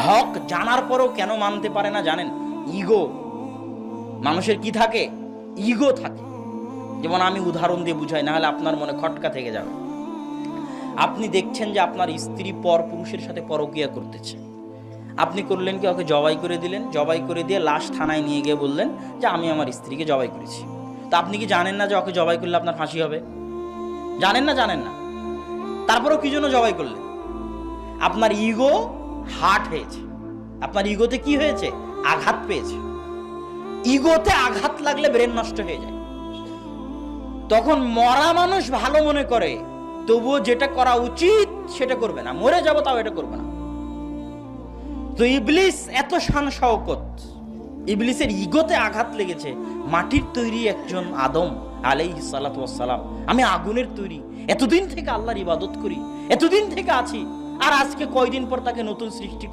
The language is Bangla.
হক জানার পরেও কেন মানতে পারে না জানেন? ইগো। মানুষের কি থাকে? ইগো থাকে। যেমন আমি উদাহরণ দিয়ে বুঝাই, না হলে আপনার মনে খটকা থেকে যাবে। আপনি দেখছেন যে আপনার স্ত্রী পর পুরুষের সাথে পরকীয়া করতেছে, আপনি করলেন কি? ওকে জবাই করে দিলেন। জবাই করে দিয়ে লাশ থানায় নিয়ে গিয়ে বললেন যে আমি আমার স্ত্রীকে জবাই করেছি। তা আপনি কি জানেন না যে ওকে জবাই করলে আপনার ফাঁসি হবে? জানেন না? জানেন না। তারপরেও কি জন্য জবাই করলেন? আপনার ইগো হার্ট হয়েছে। আপনার ইগোতে কি হয়েছে? আঘাত পেয়েছে। ইগোতে আঘাত লাগলে ব্রেন নষ্ট হয়ে যায়। তখন মরা মানুষ ভালো মনে করে, তবুও যেটা করা উচিত সেটা করবে না। মরে যাবো তাও এটা করবে না। তো ইবলিস এত শান শওকত, ইবলিসের ইগোতে আঘাত লেগেছে। মাটির তৈরি একজন আদম আলাইহিস সালাতু ওয়াস সালাম, আমি আগুনের তৈরি, এতদিন থেকে আল্লাহর ইবাদত করি, এতদিন থেকে আছি, আর আজকে কয়দিন পর তাকে নতুন সৃষ্টি